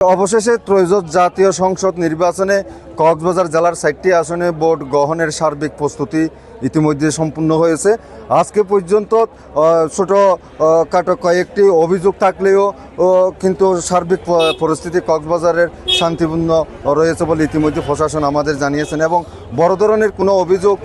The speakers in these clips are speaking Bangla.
অবশেষে ত্রয়োদশ জাতীয় সংসদ নির্বাচনে কক্সবাজার জেলার ৬০টি আসনে ভোট গ্রহণের সার্বিক প্রস্তুতি ইতিমধ্যে সম্পূর্ণ হয়েছে। আজকে পর্যন্ত ছোট খাটো কয়েকটি অভিযোগ থাকলেও কিন্তু সার্বিক পরিস্থিতি কক্সবাজারের শান্তিপূর্ণ রয়েছে বলে ইতিমধ্যে প্রশাসন আমাদের জানিয়েছেন, এবং বড় ধরনের কোনো অভিযোগ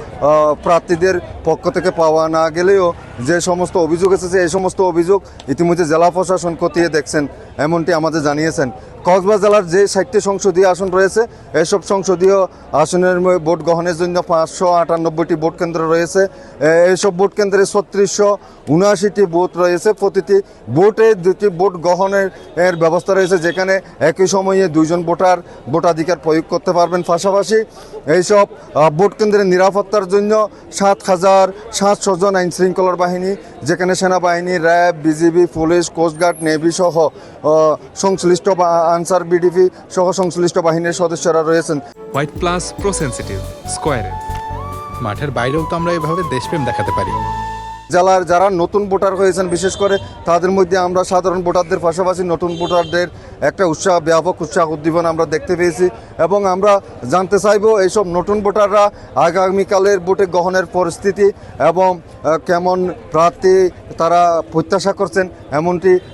প্রার্থীদের পক্ষ থেকে পাওয়া না গেলেও যে সমস্ত অভিযোগ এসেছে এই সমস্ত অভিযোগ ইতিমধ্যে জেলা প্রশাসন খতিয়ে দেখছেন এমনটি আমাদের জানিয়েছেন। কক্সবাজার জেলার যে ৬০টি সংসদীয় আসন রয়েছে এসব সংসদীয় আসনের ভোট গ্রহণের জন্য ৫৯৮টি ভোট কেন্দ্র রয়েছে। এইসব ভোট কেন্দ্রে ৩৬৭৯টি বুথ রয়েছে। প্রতিটি ভোটে দুটি ভোট গ্রহণের ব্যবস্থা রয়েছে, যেখানে একই সময়ে দুইজন ভোটার ভোটাধিকার প্রয়োগ করতে পারবেন। পাশাপাশি এইসব ভোট কেন্দ্রের নিরাপত্তার জন্য ৭,৭০০ জন আইন শৃঙ্খলার বাহিনী, যেখানে সেনাবাহিনী, RAB, BGB, police, coastguard, navy সহ সংশ্লিষ্ট আনসার, বিডিপি সহ সংশ্লিষ্ট বাহিনীর সদস্যরা রয়েছেন। হোয়াইট প্লাস প্রো সেনসিটিভ স্কয়ারে মাঠের বাইরেও তো আমরা এভাবে দেশপ্রেম দেখাতে পারি। জেলার যারা নতুন ভোটার হয়েছেন বিশেষ করে তাদের মধ্যে আমরা সাধারণ ভোটারদের পাশাপাশি নতুন ভোটারদের একটা ব্যাপক উৎসাহ উদ্দীপনা আমরা দেখতে পেয়েছি, এবং আমরা জানতে চাইব এইসব নতুন ভোটাররা আগামীকালের ভোটে গ্রহণের পরিস্থিতি এবং কেমন প্রার্থী তারা প্রত্যাশা করছেন।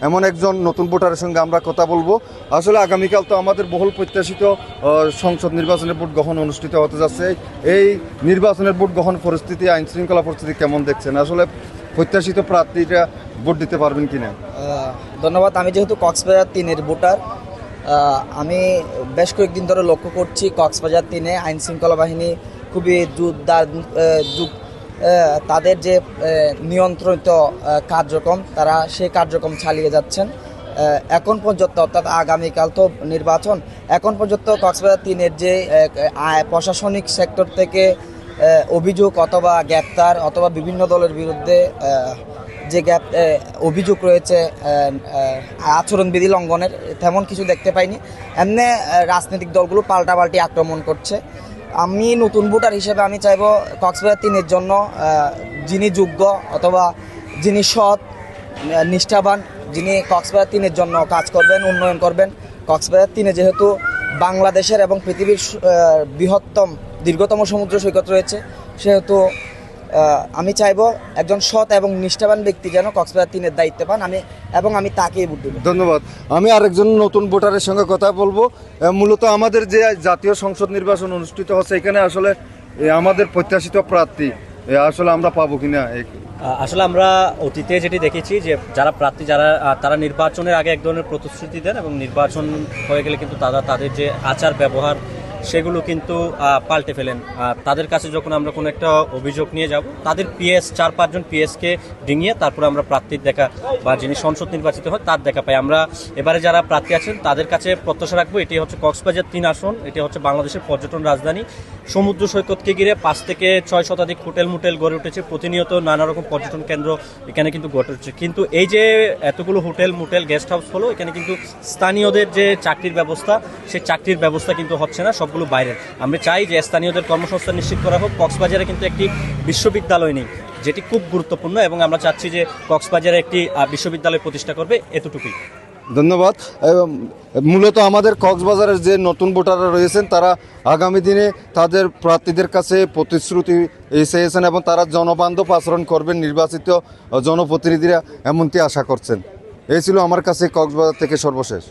এমন একজন নতুন ভোটারের সঙ্গে আমরা কথা বলবো। আসলে আগামীকাল তো আমাদের বহুল প্রত্যাশিত সংসদ নির্বাচনের ভোট গ্রহণ অনুষ্ঠিত হতে যাচ্ছে। এই নির্বাচনের ভোট গ্রহণ পরিস্থিতি, আইন শৃঙ্খলা পরিস্থিতি কেমন দেখছেন? আসলে প্রত্যাশিত প্রার্থীরা ভোট দিতে পারবেন কিনা? ধন্যবাদ। আমি যেহেতু কক্সবাজার ৩-এর ভোটার, আমি বেশ কয়েকদিন ধরে লক্ষ্য করছি কক্সবাজার ৩-এ আইন শৃঙ্খলা বাহিনী খুবই তাদের যে নিয়ন্ত্রিত কার্যক্রম তারা সেই কার্যক্রম চালিয়ে যাচ্ছেন এখন পর্যন্ত। অর্থাৎ আগামীকাল তো নির্বাচন, এখন পর্যন্ত কক্সবাজার ৩-এর যে প্রশাসনিক সেক্টর থেকে অভিযোগ অথবা গ্রেপ্তার অথবা বিভিন্ন দলের বিরুদ্ধে যে অভিযোগ রয়েছে আচরণবিধি লঙ্ঘনের, তেমন কিছু দেখতে পাইনি। এমনি রাজনৈতিক দলগুলো পাল্টাপাল্টি আক্রমণ করছে। আমি নতুন ভোটার হিসেবে আমি চাইব কক্সবাজার ৩-এর জন্য যিনি যোগ্য অথবা যিনি সৎ নিষ্ঠাবান, যিনি কক্সবাজার ৩-এর জন্য কাজ করবেন, উন্নয়ন করবেন। কক্সবাজার ৩-এ যেহেতু বাংলাদেশের এবং পৃথিবীর দীর্ঘতম সমুদ্র সৈকত রয়েছে, সেহেতু আমি চাইব একজন সৎ এবং নিষ্ঠাবান ব্যক্তি যেন কক্সবাজার ৩-এর দায়িত্ব পান, আমি তাকেই ভোট দেব। ধন্যবাদ। আমি আরেকজন নতুন ভোটারের সঙ্গে কথা বলবো। মূলত আমাদের যে জাতীয় সংসদ নির্বাচন অনুষ্ঠিত হচ্ছে এখানে আসলে আমাদের প্রত্যাশিত প্রার্থী আসলে আমরা পাবো কিনা? আসলে আমরা অতীতে যেটি দেখেছি যে যারা প্রার্থী তারা নির্বাচনের আগে এক ধরনের প্রতিশ্রুতি দেন, এবং নির্বাচন হয়ে গেলে কিন্তু তাদের যে আচার ব্যবহার সেগুলো কিন্তু পাল্টে ফেলেন। তাদের কাছে যখন আমরা কোনো একটা অভিযোগ নিয়ে যাব, তাদের ৪-৫ জন পিএসকে ডিঙিয়ে তারপরে আমরা প্রার্থীর দেখা বা যিনি সংসদ নির্বাচিত হয় তার দেখা পাই। আমরা এবারে যারা প্রার্থী আছেন তাদের কাছে প্রত্যাশা রাখবো, এটি হচ্ছে কক্সবাজার ৩ আসন, এটি হচ্ছে বাংলাদেশের পর্যটন রাজধানী। সমুদ্র সৈকতকে ঘিরে ৫ থেকে ৬ শতাধিক হোটেল গড়ে উঠেছে। প্রতিনিয়ত নানা রকম পর্যটন কেন্দ্র এখানে কিন্তু গড়ে উঠছে। কিন্তু এই যে এতগুলো হোটেল গেস্ট হাউস হলো, এখানে কিন্তু স্থানীয়দের যে চাকরির ব্যবস্থা, সেই চাকরির ব্যবস্থা কিন্তু হচ্ছে না, সবগুলো বাইরের। আমরা চাই যে স্থানীয়দের কর্মসংস্থান নিশ্চিত করা হোক। কক্সবাজারে কিন্তু একটি বিশ্ববিদ্যালয় নেই, যেটি খুব গুরুত্বপূর্ণ, এবং আমরা চাচ্ছি যে কক্সবাজারে একটি বিশ্ববিদ্যালয় প্রতিষ্ঠা করবে, এতটুকুই। ধন্যবাদ। মূলত আমাদের কক্সবাজারের যে নতুন ভোটাররা রয়েছেন তারা আগামী দিনে তাদের প্রার্থীদের কাছে প্রতিশ্রুতি চেয়েছেন, এবং তারা জনবান্ধব আচরণ করবেন নির্বাচিত জনপ্রতিনিধিরা, এমনটি আশা করছেন। এই ছিল আমার কাছে কক্সবাজার থেকে সর্বশেষ।